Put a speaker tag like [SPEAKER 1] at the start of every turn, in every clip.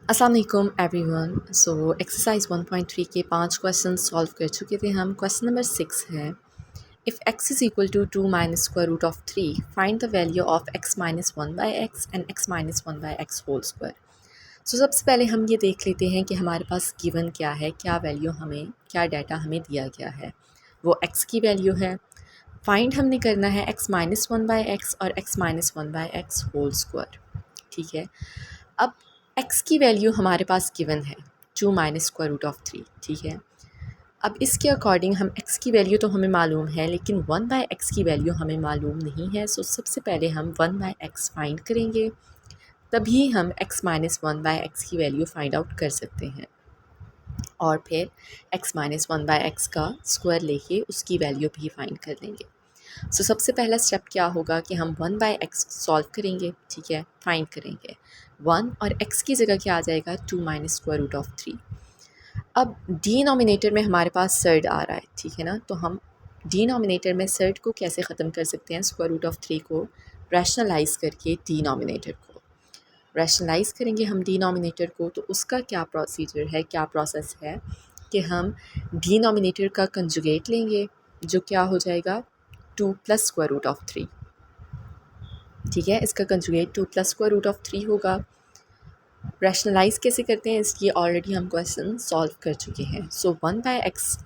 [SPEAKER 1] अस्सलाम वालेकुम everyone. So exercise 1.3 के 5 क्वेश्चन सॉल्व कर चुके थे हम। क्वेश्चन नंबर 6 है, if x is equal to 2 minus square root of 3 find the value of x minus 1 by x and x minus 1 by x whole square. So सबसे पहले हम ये देख लेते हैं कि हमारे पास गिवन क्या है, क्या वैल्यू हमें, क्या डाटा हमें दिया गया है। वो x की वैल्यू है। फाइंड हमने करना है x माइनस 1 बाई एक्स और x minus 1 by x whole square. ठीक है, अब x की वैल्यू हमारे पास गिवन है 2 माइनस स्क्वायर रूट ऑफ 3। ठीक है, अब इसके अकॉर्डिंग हम x की वैल्यू तो हमें मालूम है, लेकिन 1 बाय एक्स की वैल्यू हमें मालूम नहीं है। सो सबसे पहले हम 1 बाय एक्स फाइंड करेंगे, तभी हम x माइनस 1 बाय एक्स की वैल्यू फाइंड आउट कर सकते हैं। और फिर x माइनस 1 बाय एक्स का स्क्वायर लेके उसकी वैल्यू भी फाइंड कर लेंगे। सो सबसे पहला स्टेप क्या होगा कि हम 1 बाय एक्स सॉल्व करेंगे। ठीक है, फाइंड करेंगे 1 और x की जगह क्या आ जाएगा 2 माइनस स्क्वायर रूट ऑफ 3। अब डिनोमिनेटर में हमारे पास सर्ड आ रहा है। ठीक है ना, तो हम डिनोमिनेटर में सर्ड को कैसे ख़त्म कर सकते हैं, स्क्वायर रूट ऑफ 3 को रैशनलाइज करके डिनोमिनेटर को रैशनलाइज करेंगे हम डिनोमिनेटर को। तो उसका क्या प्रोसीजर है, क्या प्रोसेस है कि हम डिनोमिनेटर का कंजुगेट लेंगे, जो क्या हो जाएगा 2 प्लस स्क्वायर रूट ऑफ 3। ठीक है, इसका conjugate 2 plus square root of 3 होगा। रैशनलाइज कैसे करते हैं इसलिए ऑलरेडी हम क्वेश्चन सॉल्व कर चुके हैं। सो 1 बाय एक्स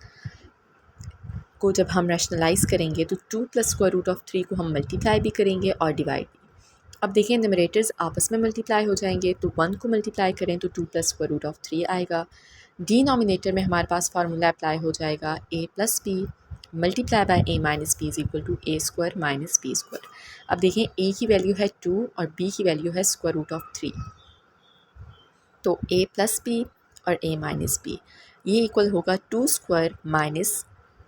[SPEAKER 1] को जब हम रैशनलाइज करेंगे तो 2 प्लस स्क्वायर रूट ऑफ 3 को हम मल्टीप्लाई भी करेंगे और डिवाइड भी। अब देखिए न्यूमरेटर्स आपस में मल्टीप्लाई हो जाएंगे, तो 1 को मल्टीप्लाई करें तो 2 प्लस स्क्वायर रूट ऑफ 3 आएगा। डिनोमिनेटर में हमारे पास फार्मूला अप्लाई हो जाएगा a plus b multiply by a minus b is equal to a square minus b square. अब देखें a की वैल्यू है 2 और b की वैल्यू है स्क्वायर रूट ऑफ 3, तो a प्लस बी और a माइनस बी ये इक्वल होगा 2 square minus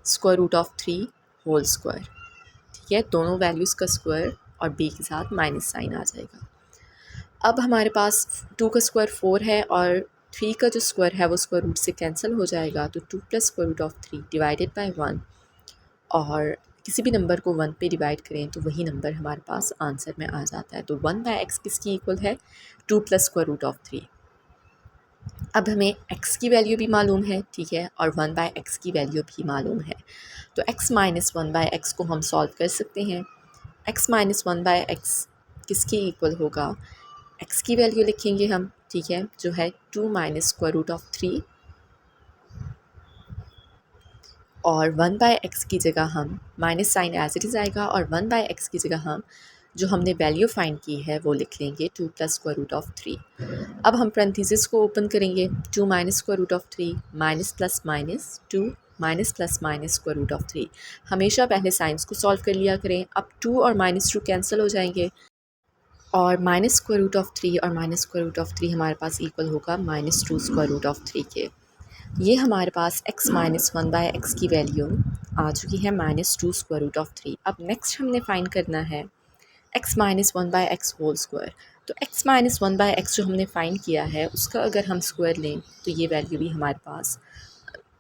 [SPEAKER 1] square root of 3 whole square. ठीक है, दोनों वैल्यूज़ का स्क्वायर और b के साथ माइनस साइन आ जाएगा। अब हमारे पास 2 का स्क्वायर 4 है और 3 का जो स्क्वायर है वो स्क्वायर रूट से कैंसिल हो जाएगा, तो 2 plus square root of 3 divided by 1, और किसी भी नंबर को 1 पे डिवाइड करें तो वही नंबर हमारे पास आंसर में आ जाता है। तो 1 बाय एक्स किसकी इक्वल है 2 प्लस स्क्वायर रूट ऑफ 3। अब हमें x की वैल्यू भी मालूम है। ठीक है, और 1 बाय एक्स की वैल्यू भी मालूम है, तो x माइनस 1 बाय एक्स को हम सॉल्व कर सकते हैं। x माइनस 1 बाय एक्स किसके इक्वल होगा, x की वैल्यू लिखेंगे हम। ठीक है, जो है 2 माइनस स्क्वायर रूट ऑफ 3, और 1 बाय एक्स की जगह हम minus sign as it is आएगा, और 1 बाय एक्स की जगह हम जो हमने वैल्यू फाइंड की है वो लिख लेंगे 2 प्लस स्क्वायर रूट ऑफ 3। अब हम पैरेंथेसिस को ओपन करेंगे, 2 minus square root of 3 minus plus minus 2 minus plus minus square root of 3। हमेशा पहले साइंस को सॉल्व कर लिया करें। अब 2 और माइनस 2 कैंसिल हो जाएंगे, और माइनस स्क्वायर रूट ऑफ 3 और माइनस स्क्वायर रूट ऑफ 3 हमारे पास इक्वल होगा माइनस 2 स्क्वायर रूट ऑफ 3 के। ये हमारे पास x माइनस 1 बाय एक्स की वैल्यू आ चुकी है माइनस 2 स्क्वायर रूट ऑफ 3। अब नेक्स्ट हमने फाइंड करना है x minus 1 by x whole square. तो x माइनस 1 बाय एक्स जो हमने फाइंड किया है उसका अगर हम स्क्वायर लें तो ये वैल्यू भी हमारे पास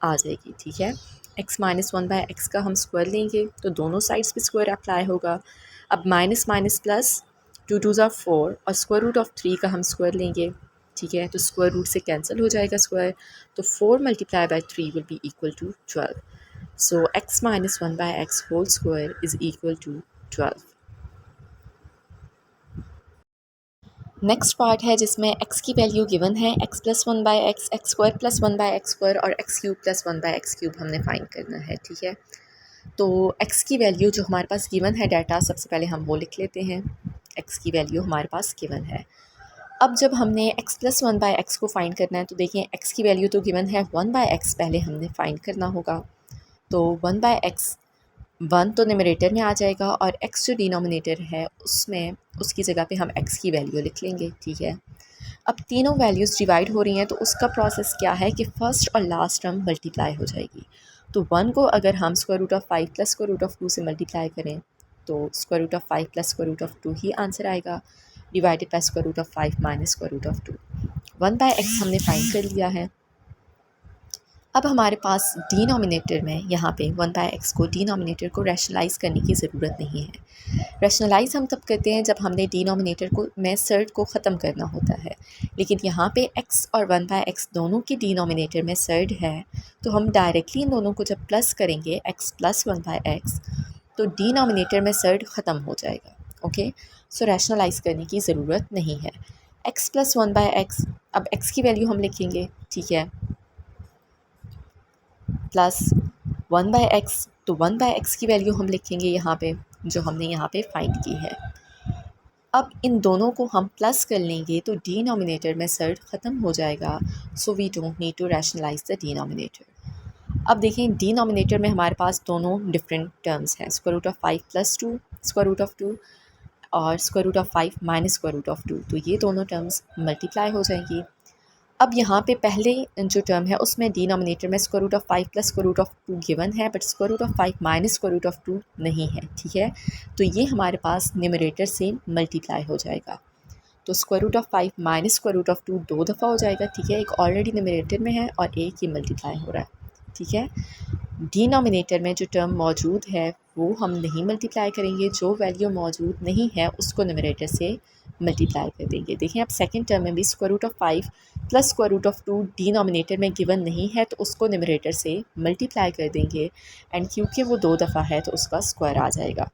[SPEAKER 1] आ जाएगी। ठीक है, x माइनस 1 बाय एक्स का हम स्क्वायर लेंगे तो दोनों साइड्स पे स्क्वायर अप्लाई होगा। अब माइनस माइनस प्लस 2 2 ज़ा 4 और स्क्वायर रूट ऑफ 3 का हम स्क्वायर लेंगे। ठीक है, तो स्क्वायर रूट से कैंसिल हो जाएगा स्क्वायर, तो 4 multiply by 3 will be equal to 12। So x minus 1 by x whole square is equal to 12। Next part है जिसमें x की वैल्यू गिवन है x plus 1 by x, x square plus 1 by x square और x cube plus 1 by x cube हमने find करना है। ठीक है, तो x की वैल्यू जो हमारे पास गिवन है डाटा, सबसे पहले हम वो लिख लेते हैं। x की वैल्यू हमारे पास गिवन है। अब जब हमने x प्लस 1 बाय एक्स को फाइंड करना है तो देखिए x की वैल्यू तो गिवन है, 1 बाय एक्स पहले हमने फाइंड करना होगा। तो 1 बाय एक्स 1 तो न्यूमरेटर में आ जाएगा और x जो डिनोमिनेटर है उसमें उसकी जगह पे हम x की वैल्यू लिख लेंगे। ठीक है, अब तीनों वैल्यूज़ डिवाइड हो रही हैं तो उसका प्रोसेस क्या है कि फ़र्स्ट और लास्ट टर्म मल्टीप्लाई हो जाएगी। तो 1 को अगर हम square root of 5 plus square root of 2 से मल्टीप्लाई करें तो square root of 5 plus square root of 2 ही आंसर आएगा, divided by square root of 5 minus square root of 2। 1 by x हमने फाइंड कर लिया है। अब हमारे पास डिनोमिनेटर में यहाँ पे 1/x को डिनोमिनेटर को रैशनलाइज़ करने की ज़रूरत नहीं है। रैशनलाइज़ हम तब करते हैं जब हमने डिनोमिनेटर को में सर्ड को ख़त्म करना होता है, लेकिन यहाँ पे x और 1/x दोनों की डिनोमिनेटर में सर्ड है, तो हम डायरेक्टली इन दोनों को जब प्लस करेंगे x प्लस 1/x, तो डिनोमिनेटर में सर्ड ख़त्म हो जाएगा। ओके, सो रैशनलाइज़ करने की ज़रूरत नहीं है। x प्लस 1/x, अब x की वैल्यू हम लिखेंगे, ठीक है, प्लस 1/x, तो 1/x की वैल्यू हम लिखेंगे यहाँ पे जो हमने यहाँ पे फाइंड की है। अब इन दोनों को हम प्लस कर लेंगे तो डिनोमिनेटर में सर्ड ख़त्म हो जाएगा, so we don't need to rationalise the denominator. अब देखें डिनोमिनेटर में हमारे पास दोनों डिफरेंट टर्म्स हैं, square root of 5 plus 2 square root of 2 और square root of 5 minus square root of 2, तो ये दोनों टर्म्स मल्टीप्लाई हो जाएंगी। अब यहाँ पे पहले जो टर्म है उसमें डिनोमिनेटर में square root of 5 plus square root of 2 given है, but square root of 5 minus square root of 2 नहीं है, ठीक है। तो ये हमारे पास न्यूमरेटर से मल्टीप्लाई हो जाएगा, तो square root of 5 minus square root of 2 दो दफ़ा हो जाएगा, ठीक है। एक ऑलरेडी न्यूमरेटर में है और एक ही मल्टीप्लाई हो रहा है, ठीक है। डिनोमिनेटर में जो टर्म मौजूद है वो हम नहीं मल्टीप्लाई करेंगे, जो वैल्यू मौजूद नहीं है उसको न्यूमरेटर से मल्टीप्लाई कर देंगे। देखें अब सेकंड टर्म में भी square root of 5 plus square root of 2 denominator में गिवन नहीं है, तो उसको न्यूमरेटर से मल्टीप्लाई कर देंगे, एंड क्योंकि वो दो दफ़ा है तो उसका स्क्वायर आ जाएगा।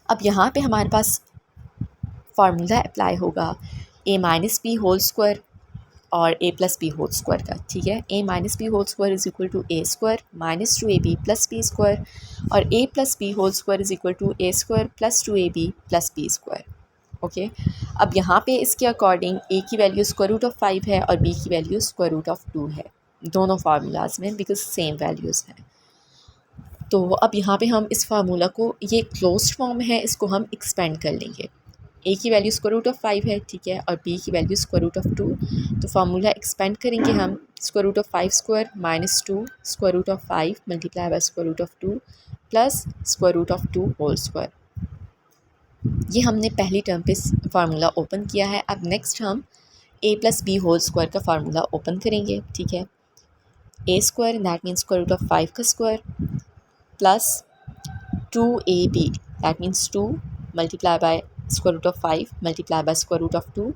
[SPEAKER 1] अब यहाँ पे हमारे पास फार्मूला अप्लाई होगा a minus b whole square और a plus b whole square का, ठीक है। a minus b whole square is equal to a square minus 2ab plus b square, और a plus b whole square is equal to a square plus 2ab plus b square. Okay, अब यहाँ पे इसके according a की value square root of 5 है और b की value square root of 2 है, दोनों फार्मूलाज में, बिकॉज सेम वैल्यूज़ हैं। तो अब यहाँ पे हम इस फार्मूला को, ये क्लोज्ड फॉर्म है, इसको हम एक्सपेंड कर लेंगे। a की वैल्यू स्क्वायर रूट ऑफ 5 है, ठीक है, और b की वैल्यू स्क्वायर रूट ऑफ 2, तो फार्मूला एक्सपेंड करेंगे हम, square root of 5 square minus 2 square root of 5 multiply by square root of 2 plus square root of 2 whole square. ये हमने पहली टर्म पे फार्मूला ओपन किया है। अब नेक्स्ट हम a plus b whole square का फार्मूला ओपन करेंगे, ठीक है। a square that means square root of 5 का square plus 2ab that means 2 multiply by square root of 5 multiply by square root of 2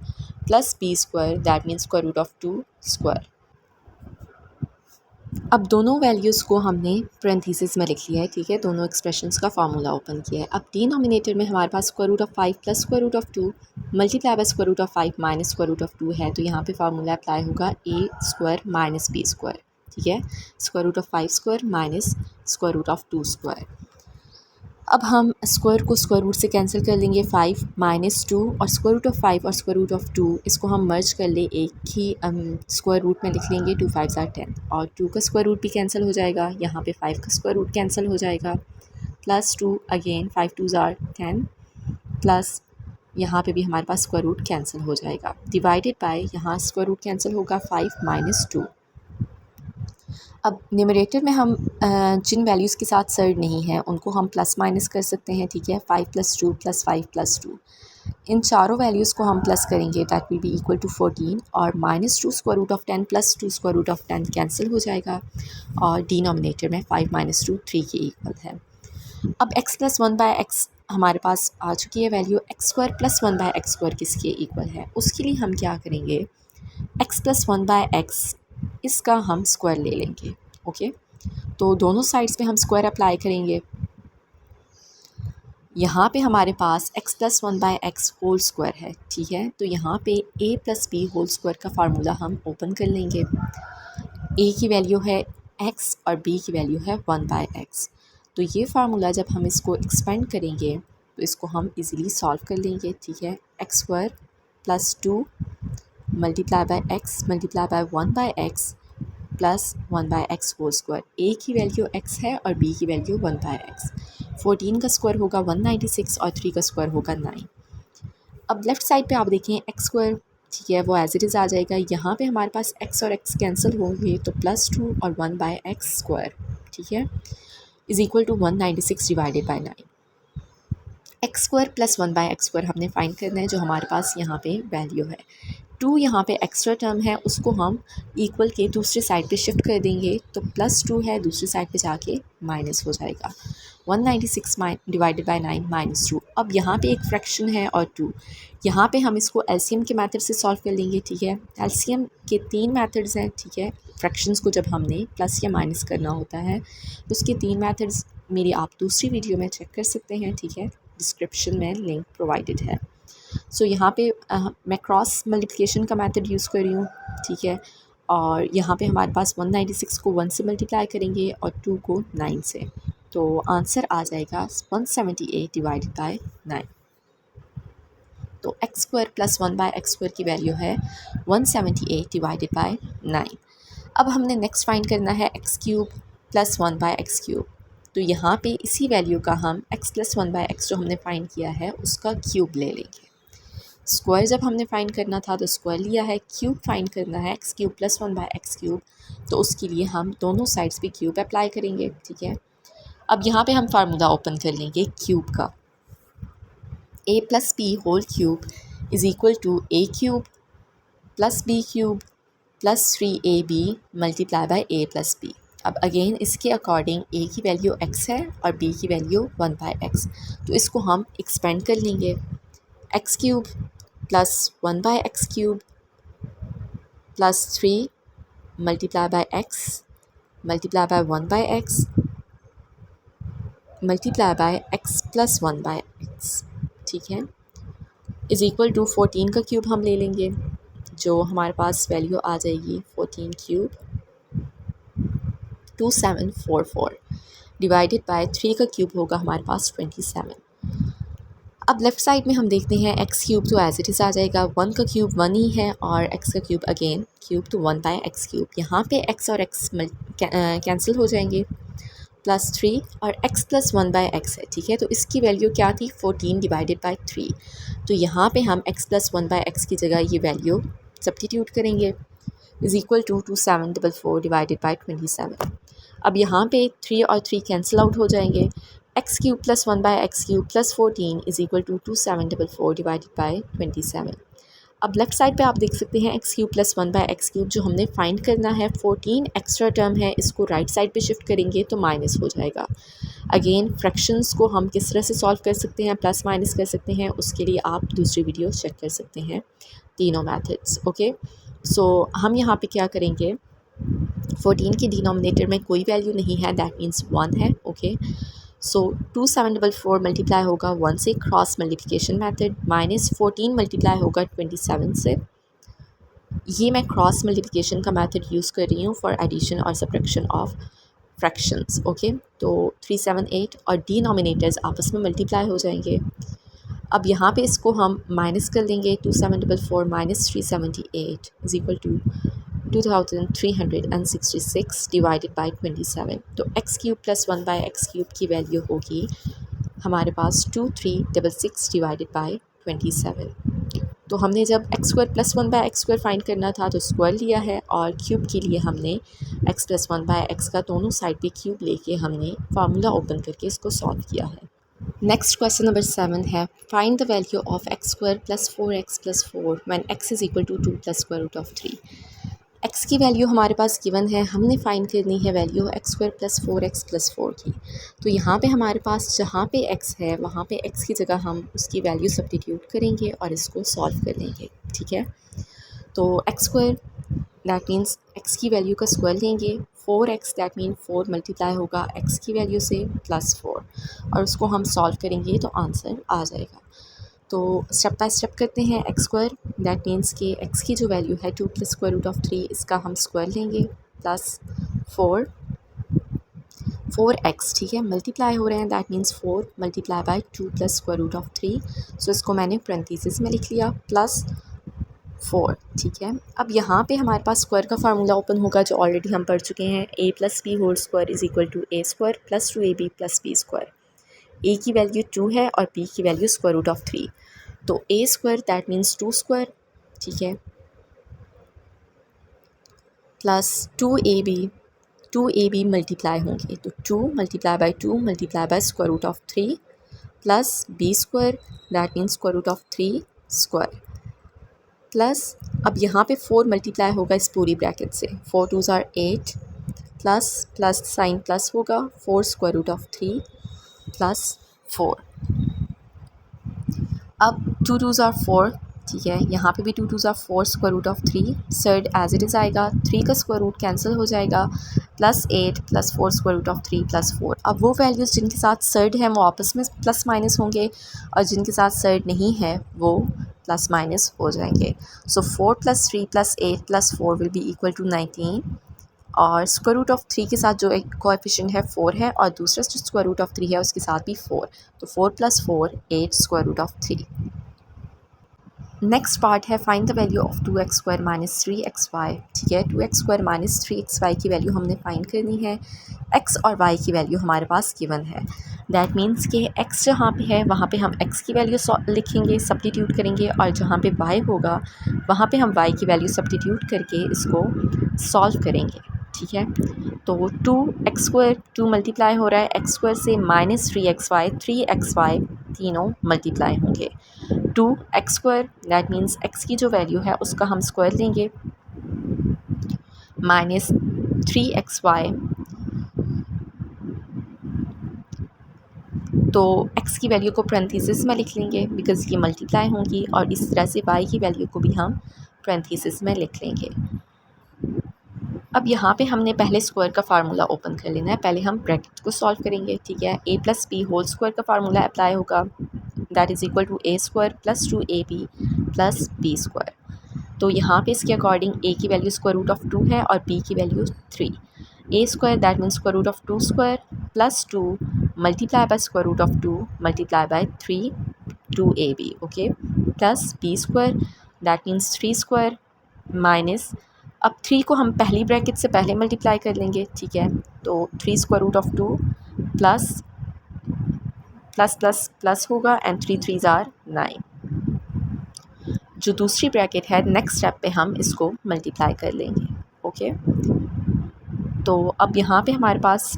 [SPEAKER 1] प्लस b square that means square root of 2 square. अब दोनों values को हमने parenthesis में लिख लिया है, ठीक है, दोनों एक्सप्रेशंस का फार्मूला ओपन किया है। अब डिनोमिनेटर में हमारे पास square root of 5 plus square root of 2 multiply by square root of 5 minus square root of 2 है, तो यहाँ पे फार्मूला अप्लाई होगा a square minus b square, ठीक है, square root of 5 square minus square root of 2 square. अब हम square को स्क्वायर रूट से कैंसिल कर लेंगे, 5 माइनस 2 और स्क्वायर रूट ऑफ 5 और स्क्वायर रूट ऑफ 2 इसको हम मर्ज कर ले, एक ही स्क्वायर रूट में लिख लेंगे, 2 5 are 10 और 2 का स्क्वायर रूट भी कैंसिल हो जाएगा, यहाँ पे 5 का स्क्वायर रूट कैंसिल हो जाएगा, plus 2 again 5 2s are 10 plus यहाँ पे भी हमारे पास स्क्वायर रूट कैंसिल हो जाएगा, डिवाइडेड बाय यहाँ स्क्वायर रूट कैंसिल होगा 5 माइनस 2। अब न्यूमरेटर में हम जिन वैल्यूज़ के साथ सर्ड नहीं है उनको हम प्लस माइनस कर सकते हैं, ठीक है। 5 प्लस 2 प्लस 5 प्लस 2, इन चारों वैल्यूज़ को हम प्लस करेंगे, that will be equal to 14, और minus 2 square root of 10 plus 2 square root of 10 cancel हो जाएगा, और डिनोमिनेटर में 5 माइनस 2 3 के इक्वल है। अब x प्लस 1/x हमारे पास आ चुकी है value, x square plus 1/x square किसके इक्वल है, उसके लिए हम क्या करेंगे, x प्लस 1/x इसका हम स्क्वायर ले लेंगे, ओके। तो दोनों साइड्स पे हम स्क्वायर अप्लाई करेंगे। यहाँ पे हमारे पास x plus 1/x whole square है, ठीक है, तो यहाँ पे a plus b whole square का फार्मूला हम ओपन कर लेंगे। a की वैल्यू है x और b की वैल्यू है 1/x, तो ये फार्मूला जब हम इसको एक्सपेंड करेंगे तो इसको हम इजीली सॉल्व कर लेंगे, ठीक है। x square plus 2 multiply by x multiply by 1/x plus 1/x whole square, a की वैल्यू x है और b की वैल्यू 1/x, 14 का स्क्वायर होगा 196 और 3 का स्क्वायर होगा 9। अब लेफ़्ट साइड पे आप देखें x स्क्वायर, ठीक है, वो एज इट इज़ आ जाएगा, यहाँ पे हमारे पास x और x कैंसिल होंगे तो प्लस 2 और 1/x स्क्वायर, ठीक है, is equal to 196 divided by 9। x square plus 1/x square हमने फाइंड करना है, जो हमारे पास यहाँ पे वैल्यू है 2 यहाँ पे एक्स्ट्रा टर्म है, उसको हम इक्वल के दूसरे साइड पे शिफ्ट कर देंगे, तो +2 है दूसरी साइड पे जाके माइनस हो जाएगा। 196 डिवाइडेड बाय 9 -2। अब यहाँ पे एक फ्रैक्शन है और 2, यहाँ पे हम इसको एलसीएम के मेथड से सॉल्व कर लेंगे, ठीक है। एलसीएम के 3 मेथड्स हैं, ठीक है। फ्रैक्शंस को जब हमने प्लस या माइनस करना होता है तो उसके 3 मेथड्स मेरी आप दूसरी वीडियो में चेक कर सकते हैं, ठीक है। डिस्क्रिप्शन में लिंक प्रोवाइडेड है। सो यहाँ पे मैं क्रॉस मल्टीप्लिकेशन का मेथड यूज़ कर रही हूँ, ठीक है। और यहाँ पे हमारे पास 196 को 1 से मल्टीप्लाई करेंगे और 2 को 9 से, तो आंसर आ जाएगा 178 डिवाइडेड बाय 9। तो x square plus 1 by x square की वैल्यू है 178 डिवाइडेड बाय 9। अब हमने नेक्स्ट फाइंड करना है x cube plus 1 by x cube. तो यहाँ पे इसी वैल्यू का हम एक्स प्लस 1 बाय एक्स जो हमने फाइंड किया है उसका क्यूब ले लेंगे। स्क्वायर जब हमने फाइंड करना था तो स्क्वायर लिया है, क्यूब फाइंड करना है x cube plus 1 by x cube, तो उसके लिए हम दोनों साइड्स पे क्यूब अप्लाई करेंगे, ठीक है। अब यहाँ पे हम फार्मूला ओपन कर लेंगे क्यूब का। a plus b whole cube is equal to a cube plus b cube plus 3ab multiply by a plus b. अब अगेन इसके अकॉर्डिंग a की वैल्यू x है और b की वैल्यू 1 बाय x, तो इसको हम एक्सपेंड कर लेंगे। X cube plus 1 by x cube plus 3 multiply by x multiply by 1 by x multiply by x plus 1 by x, ठीक है, इज़ इक्वल टू 14 का क्यूब हम ले लेंगे, जो हमारे पास वैल्यू आ जाएगी 14 क्यूब 2744 डिवाइडेड बाय 3 का क्यूब होगा हमारे पास 27। अब लेफ़्ट साइड में हम देखते हैं एक्स क्यूब तो एज इट इज़ आ जाएगा, 1 का क्यूब 1 ही है और x का क्यूब अगेन क्यूब तो 1 बाय एक्स क्यूब। यहाँ पे x और x कैंसिल हो जाएंगे, प्लस 3 और x प्लस 1 बाय एक्स है, ठीक है। तो इसकी वैल्यू क्या थी 14 डिवाइडेड बाय 3, तो यहाँ पे हम x प्लस 1 बाय एक्स की जगह ये वैल्यू सब्स्टिट्यूट करेंगे, is equal to 2744 divided by 27। अब यहाँ पे 3 और 3 कैंसिल आउट हो जाएंगे, x cube plus 1 by x cube plus 14 is equal to 2744 divided by 27। अब लेफ्ट साइड पे आप देख सकते हैं x cube plus 1 by x cube जो हमने फाइंड करना है, 14 एक्स्ट्रा टर्म है, इसको राइट साइड पे शिफ्ट करेंगे तो माइनस हो जाएगा। अगेन फ्रैक्शंस को हम किस तरह से सॉल्व कर सकते हैं, प्लस माइनस कर सकते हैं, उसके लिए आप दूसरी वीडियो चेक कर सकते हैं, तीनों मेथड्स, ओके। सो हम यहाँ पे क्या करेंगे, 14 के डिनोमिनेटर में कोई वैल्यू नहीं है, दैट मीन्स 1 है, ओके। सो 2744 मल्टीप्लाई होगा 1 से, cross multiplication method, minus 14 multiply होगा 27 से। ये मैं क्रॉस मल्टीप्लिकेशन का मेथड यूज़ कर रही हूँ फॉर एडिशन और सब्ट्रैक्शन ऑफ फ्रैक्शंस, ओके। तो 378 और डिनोमिनेटर्स आपस में मल्टीप्लाई हो जाएंगे। अब यहाँ पे इसको हम माइनस कर लेंगे, 2744 minus 378 is equal to 2366 divided by 27। तो x cube plus 1 by x cube की वैल्यू होगी हमारे पास 2366 डिवाइडेड बाय 27। तो हमने जब x square plus 1 by x square find करना था तो स्क्वायर लिया है, और क्यूब के लिए हमने एक्स प्लस 1 बाय एक्स का दोनों साइड पे क्यूब लेके हमने फार्मूला ओपन करके इसको सॉल्व किया है। नेक्स्ट क्वेश्चन नंबर 7 है, find the value of x square plus 4x plus 4 when x is equal to 2 plus square root of 3। x की वैल्यू हमारे पास गिवन है, हमने फाइंड करनी है value x square plus 4x plus 4 की। तो यहाँ पे हमारे पास जहाँ पे x है वहाँ पे x की जगह हम उसकी वैल्यू सब्स्टिट्यूट करेंगे और इसको सॉल्व कर लेंगे, ठीक है। तो x square that means x की वैल्यू का स्क्वायर लेंगे, 4x दैट मीन 4 मल्टीप्लाई होगा x की वैल्यू से प्लस 4, और उसको हम सॉल्व करेंगे तो आंसर आ जाएगा। तो स्टेप बाय स्टेप करते हैं। एक्स स्क्वायर दैट मीन्स कि x की जो वैल्यू है 2 प्लस स्क्वायर रूट ऑफ 3, इसका हम स्क्वायर लेंगे, प्लस 4x, ठीक है, मल्टीप्लाई हो रहे हैं, that means 4 multiply by 2 plus square root of 3। So इसको मैंने पैरेंथेसिस में लिख लिया, प्लस 4, ठीक है। अब यहाँ पे हमारे पास स्क्वायर का फार्मूला ओपन होगा जो ऑलरेडी हम पढ़ चुके हैं, a plus b whole square is equal to a square plus 2ab plus b square. a की वैल्यू 2 है और b की वैल्यू स्क्वायर रूट ऑफ 3, तो a square that means 2 square, ठीक है, प्लस 2ab मल्टीप्लाई होंगे, तो 2 multiply by 2 multiply by square root of 3 plus b square that means square root of 3 square. Plus अब यहाँ पे 4 मल्टीप्लाई होगा इस पूरी ब्रैकेट से, 4 2s are 8 plus plus sign plus होगा 4 स्क्वायर रूट ऑफ 3 प्लस 4। अब 2 2s are 4, ठीक है, यहाँ पे भी 2 2s are 4 square root of 3, surd as it is आएगा, 3 का स्क्वायर रूट कैंसिल हो जाएगा, plus 8 plus 4 square root of 3 plus 4। अब वो वैल्यूज़ जिनके साथ सर्ड हैं वो आपस में प्लस माइनस होंगे और जिनके साथ सर्ड नहीं है वो प्लस माइनस हो जाएंगे। So 4 plus 3 plus 8 plus 4 will be equal to 19 और स्क्वायर रूट ऑफ 3 के साथ जो एक कोएफिशिएंट है 4 है और दूसरा जो स्क्वायर रूट ऑफ 3 है उसके साथ भी 4, तो 4 plus 4 8 square root of 3। Next part है find the value of 2x स्क्वायर माइनस 3xy, ठीक है, 2x स्क्वायर माइनस 3xy की वैल्यू हमने फाइंड करनी है। x और y की वैल्यू हमारे पास गिवन है, दैट मीन्स कि x जहाँ पे है वहाँ पे हम x की वैल्यू लिखेंगे, सब्स्टिट्यूट करेंगे, और जहाँ पे y होगा वहाँ पे हम y की वैल्यू सब्स्टिट्यूट करके इसको सॉल्व करेंगे, ठीक है। तो 2x स्क्वायर 2 मल्टीप्लाई हो रहा है x स्क्वायर से माइनस 3xy तीनों मल्टीप्लाई होंगे। 2x square that means x की जो वैल्यू है उसका हम स्क्वायर लेंगे माइनस 3xy, तो x की वैल्यू को पैरेंथेसिस में लिख लेंगे बिकॉज़ ये मल्टीप्लाई होंगी, और इस तरह से y की वैल्यू को भी हम पैरेंथेसिस में लिख लेंगे। अब यहाँ पे हमने पहले स्क्वायर का फार्मूला ओपन कर लेना है, पहले हम ब्रैकेट को सॉल्व करेंगे, ठीक है। a plus b whole square का फार्मूला अप्लाई होगा, that is equal to a square plus 2ab plus b square. तो यहाँ पे इसके अकॉर्डिंग a की वैल्यू स्क्वायर रूट ऑफ 2 है और b की value 3। a square that means square root of 2 square plus 2 multiply by square root of 2 multiply by 3 2ab, okay, plus b square that means 3 square minus, अब 3 को हम पहली bracket से पहले multiply कर लेंगे, ठीक है, तो 3 square root of 2 plus plus plus plus होगा एंड 3 3s are 9। जो दूसरी ब्रैकेट है नेक्स्ट स्टेप पे हम इसको मल्टीप्लाई कर लेंगे, ओके। तो अब यहाँ पे हमारे पास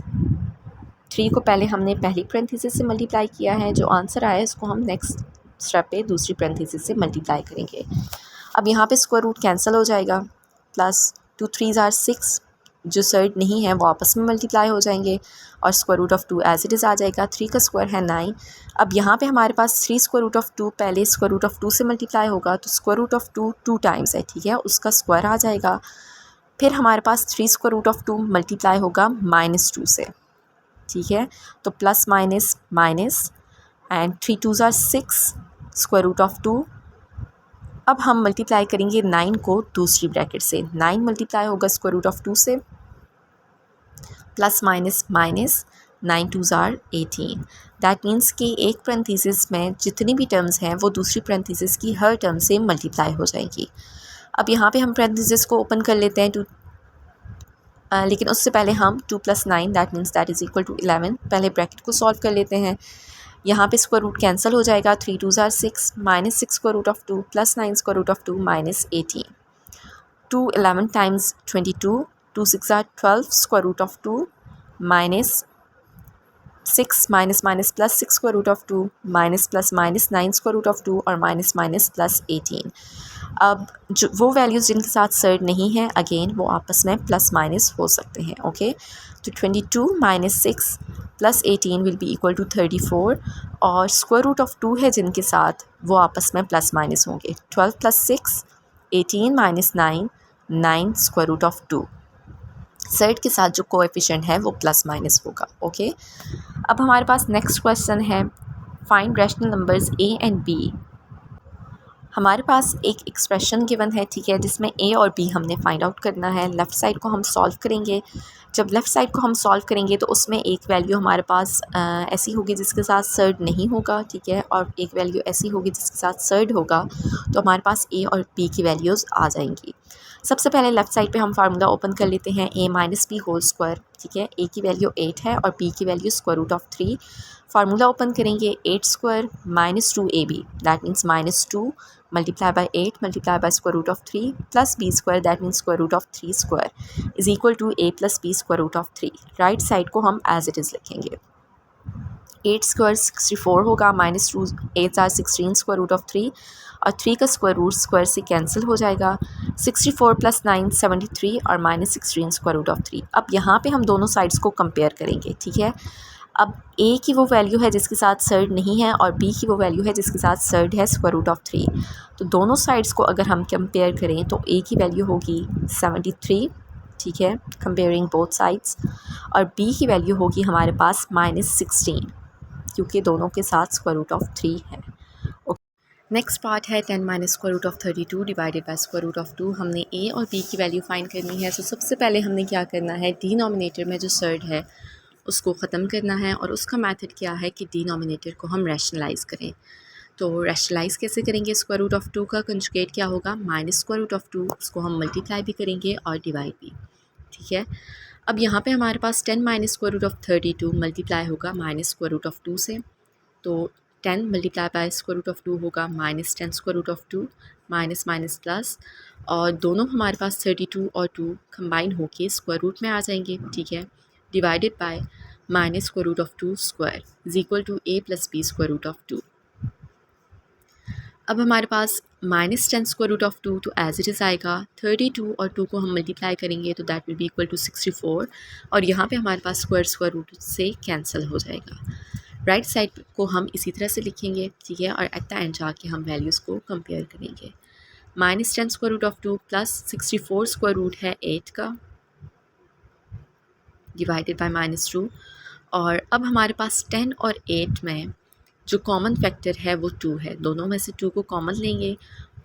[SPEAKER 1] 3 को पहले हमने पहली पैरेंथेसिस से मल्टीप्लाई किया है, जो आंसर आया है इसको हम नेक्स्ट स्टेप पे दूसरी पैरेंथेसिस से मल्टीप्लाई करेंगे। अब यहाँ पे स्क्वायर रूट कैंसिल हो जाएगा, प्लस 2 3s are 6, जो सर्ड नहीं है वो आपस में मल्टीप्लाई हो जाएंगे और square root of 2 as it is आ जाएगा, 3 का स्क्वायर है 9। अब यहाँ पे हमारे पास 3 स्क्वायर रूट ऑफ 2 पहले स्क्वायर रूट ऑफ 2 से मल्टीप्लाई होगा, तो स्क्वायर रूट ऑफ 2 2 टाइम्स है, ठीक है, उसका स्क्वायर आ जाएगा। फिर हमारे पास 3 स्क्वायर रूट ऑफ 2 मल्टीप्लाई होगा -2 से, ठीक है, तो plus minus minus and 3 2s are 6 square root of 2। अब हम मल्टीप्लाई करेंगे 9 को दूसरी ब्रैकेट से, 9 मल्टीप्लाई होगा स्क्वायर रूट ऑफ 2 से, plus minus minus 9 2s are 18, that means कि एक पैरेंथेसिस में जितनी भी टर्म्स हैं वो दूसरी पैरेंथेसिस की हर टर्म से मल्टीप्लाई हो जाएंगी। अब यहाँ पे हम पैरेंथेसिस को ओपन कर लेते हैं लेकिन उससे पहले हम 2 + 9 that means that is equal to 11, पहले ब्रैकेट को सॉल्व कर लेते हैं। यहाँ पे स्क्वायर रूट कैंसिल हो जाएगा, 3 2s are 6 minus 6 square root of 2 plus 9 square root of 2 minus 18, 2 11 times 22, 2 6 are 12 square root of 2 minus 6 minus minus plus 6 square root of 2 minus plus minus 9 square root of 2 और minus minus plus 18। अब जो वो values जिनके साथ surd नहीं है again वो आपस में प्लस माइनस हो सकते हैं, ओके। तो 22 minus 6 plus 18 will be equal to 34, और स्क्वायर रूट ऑफ 2 है जिनके साथ वो आपस में प्लस माइनस होंगे, 12 + 6 18 minus 9 9 square root of 2, surd के साथ जो कोएफिशिएंट है वो प्लस माइनस होगा, ओके। अब हमारे पास नेक्स्ट क्वेश्चन है find rational numbers a and b। हमारे पास एक एक्सप्रेशन गिवन है, ठीक है, जिसमें a और b हमने फाइंड आउट करना है। लेफ़्ट साइड को हम सॉल्व करेंगे, जब लेफ़्ट साइड को हम सॉल्व करेंगे तो उसमें एक वैल्यू हमारे पास ऐसी होगी जिसके साथ सर्ड नहीं होगा, ठीक है, और एक वैल्यू ऐसी होगी जिसके साथ सर्ड होगा, तो हमारे पास a और b की वैल्यूज़ आ जाएंगी। सबसे पहले लेफ़्ट साइड पे हम फार्मूला ओपन कर लेते हैं, a minus b whole square, ठीक है, a की वैल्यू 8 है और b की value square root of 3। Formula open करेंगे, 8 square minus 2ab that means -2 multiply by 8 multiply by square root of 3 plus b square that means square root of 3 square is equal to a plus b square root of 3। Right side को हम as it is लिखेंगे, 8 square 64 होगा, -2 8 are 16 square root of 3 और 3 का square root square से cancel हो जाएगा। 64 + 9 73 और -16 स्क्वायर रूट ऑफ 3। अब यहाँ पे हम दोनों साइड्स को कंपेयर करेंगे, ठीक है। अब a की वो वैल्यू है जिसके साथ सर्ड नहीं है और b की वो वैल्यू है जिसके साथ सर्ड है स्क्वायर रूट ऑफ 3। तो दोनों साइड्स को अगर हम कंपेयर करें तो a की वैल्यू होगी 73, ठीक है, कंपेयरिंग बोथ साइड्स, और b की वैल्यू होगी हमारे पास -16 क्योंकि दोनों के साथ स्क्वायर रूट ऑफ 3 है। नेक्स्ट पार्ट है 10 - square root of 32 divided by square root of 2। हमने a और b की वैल्यू फाइंड करनी है। तो सबसे पहले हमने क्या करना है, डिनोमिनेटर में जो सर्ड है उसको ख़त्म करना है, और उसका मेथड क्या है कि डिनोमिनेटर को हम रैशनलाइज़ करें। तो रैशनलाइज़ कैसे करेंगे, स्क्वायर रूट ऑफ 2 का कंजुगेट क्या होगा, स्क्वायर रूट ऑफ 2, उसको हम मल्टीप्लाई भी करेंगे और डिवाइड भी, ठीक है। अब यहाँ पे हमारे पास 10 - स्क्वायर रूट ऑफ 32 मल्टीप्लाई होगा स्क्वायर रूट ऑफ 2 से। तो 10 multiply by square root of 2 होगा -10 square root of 2, minus minus plus, और दोनों हमारे पास 32 और 2 कंबाइन होके स्क्वायर रूट में आ जाएंगे, ठीक है। Divided by square root of 2 square is equal to a + b square root of 2। अब हमारे पास -10 स्क्वायर रूट ऑफ 2 तो एज इट इज़ आएगा। 32 और 2 को हम मल्टीप्लाई करेंगे तो that will be equal to 64, और यहाँ पे हमारे पास स्क्वायर रूट से कैंसिल हो जाएगा। राइट साइड को हम इसी तरह से लिखेंगे, ठीक है, और एट द एंड जाके हम वैल्यूज़ को कंपेयर करेंगे। -10 square root of 2 plus 64 square root है 8 का, डिवाइडेड बाय -2, और अब हमारे पास 10 और 8 में जो कॉमन फैक्टर है वो 2 है। दोनों में से 2 को कॉमन लेंगे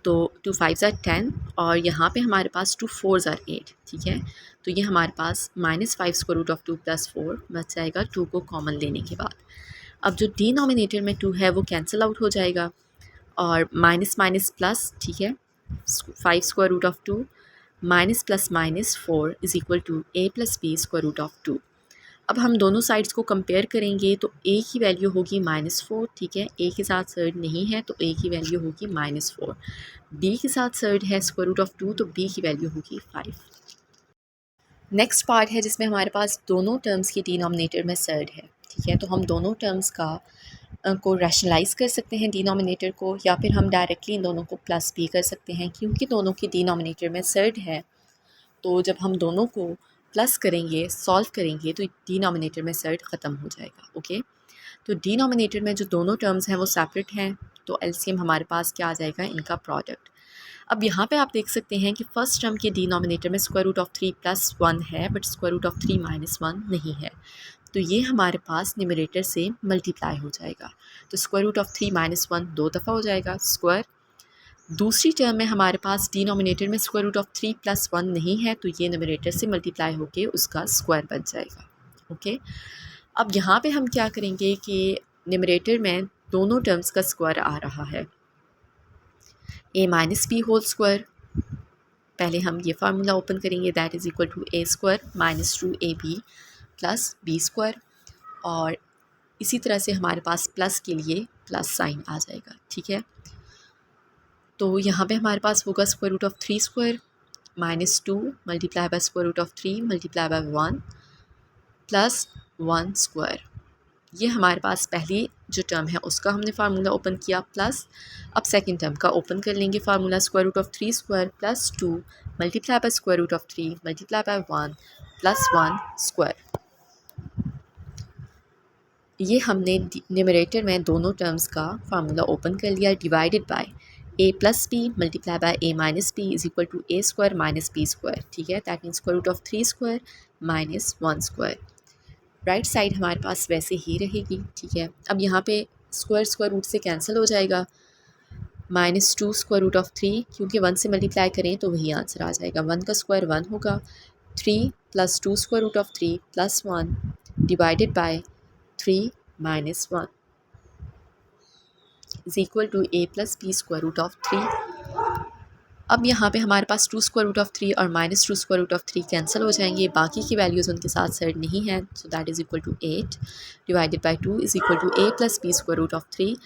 [SPEAKER 1] तो 2 5 = 10, और यहाँ पे हमारे पास 2 4 = 8, ठीक है। तो ये हमारे पास -5 स्क्वायर रूट ऑफ 2 + 4 बच जाएगा 2 को कॉमन लेने के बाद। अब जो डिनोमिनेटर में 2 है वो कैंसिल आउट हो जाएगा, और माइनस माइनस प्लस, ठीक है, 5 square root of 2 minus plus minus 4 is equal to a + b square root of 2। अब हम दोनों साइड्स को कंपेयर करेंगे तो a की वैल्यू होगी -4, ठीक है, a के साथ सर्ड नहीं है तो a की वैल्यू होगी -4, b के साथ सर्ड है स्क्वायर रूट ऑफ 2 तो b की वैल्यू होगी 5। नेक्स्ट पार्ट है जिसमें हमारे पास दोनों टर्म्स की डिनोमिनेटर में सर्ड है, ठीक है। तो हम दोनों टर्म्स को रैशनलाइज़ कर सकते हैं डिनोमिनेटर को, या फिर हम डायरेक्टली इन दोनों को प्लस भी कर सकते हैं। क्योंकि दोनों की डिनोमिनेटर में सर्ड है तो जब हम दोनों को प्लस करेंगे, सॉल्व करेंगे, तो डिनोमिनेटर में सर्ड ख़त्म हो जाएगा, ओके। तो डिनोमिनेटर में जो दोनों टर्म्स हैं वो सेपरेट हैं, तो एलसीएम हमारे पास क्या आ जाएगा, इनका प्रोडक्ट। अब यहाँ पे आप देख सकते हैं कि फर्स्ट टर्म के डिनोमिनेटर में स्क्वायर रूट ऑफ 3 + 1 है, बट स्क्वायर रूट ऑफ 3 - 1 नहीं है, तो ये हमारे पास न्यूमरेटर से मल्टीप्लाई हो जाएगा। तो स्क्वायर रूट ऑफ 3 - 1 2 दफ़ा हो जाएगा स्क्वायर। दूसरी टर्म में हमारे पास डिनोमिनेटर में स्क्वायर रूट ऑफ 3 + 1 नहीं है, तो ये न्यूमरेटर से मल्टीप्लाई होके उसका स्क्वायर बन जाएगा, ओके। अब यहाँ पे हम क्या करेंगे कि न्यूमरेटर में दोनों टर्म्स का स्क्वायर आ रहा है, a - b होल स्क्वायर। पहले हम ये फार्मूला ओपन करेंगे, that is equal to a square -2ab + b square, और इसी तरह से हमारे पास प्लस के लिए प्लस साइन आ जाएगा, ठीक है। तो यहाँ पे हमारे पास होगा square root of 3 square -2 multiply by square root of 3 multiply by 1 plus 1 square. ये हमारे पास पहली जो टर्म है उसका हमने फार्मूला ओपन किया, प्लस अब सेकंड टर्म का ओपन कर लेंगे formula, square root of 3 square plus 2 multiply by square root of 3 multiply by 1 plus 1 square. ये हमने न्यूमरेटर में दोनों टर्म्स का फार्मूला ओपन कर लिया, divided by a + b multiply by a - b is equal to a square - b square, ठीक है। That means square root of 3 square -1 square. Right side हमारे पास वैसे ही रहेगी, ठीक है। अब यहाँ पे स्क्वायर रूट से कैंसिल हो जाएगा, -2 स्क्वायर रूट ऑफ 3, क्योंकि 1 से मल्टीप्लाई करें तो वही आंसर आ जाएगा। 1 का स्क्वायर 1 होगा, 3 + 2 square root of 3 + 1 divided by 3 - 1 is equal to a + b square root of 3। अब यहाँ पे हमारे पास 2 स्क्वायर रूट ऑफ 3 और -2 स्क्वायर रूट ऑफ 3 कैंसिल हो जाएंगे, बाकी की वैल्यूज़ उनके साथ सर्ड नहीं है, so that is equal to 8 divided by 2 is equal to a + b square root of 3।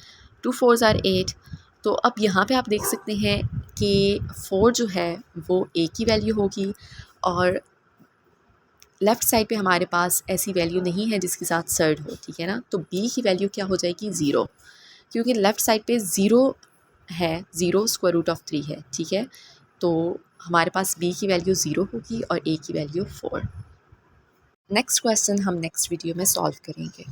[SPEAKER 1] 2 4 = 8। तो अब यहाँ पे आप देख सकते हैं कि 4 जो है वो a की वैल्यू होगी, और लेफ़्ट साइड पे हमारे पास ऐसी वैल्यू नहीं है जिसके साथ सर्ड हो, ठीक है ना। तो b की वैल्यू क्या हो जाएगी, 0, क्योंकि लेफ़्ट साइड पे 0 है 0 स्क्वायर रूट ऑफ 3 है, ठीक है। तो हमारे पास b की वैल्यू 0 होगी और a की वैल्यू 4। नेक्स्ट क्वेश्चन हम नेक्स्ट वीडियो में सॉल्व करेंगे।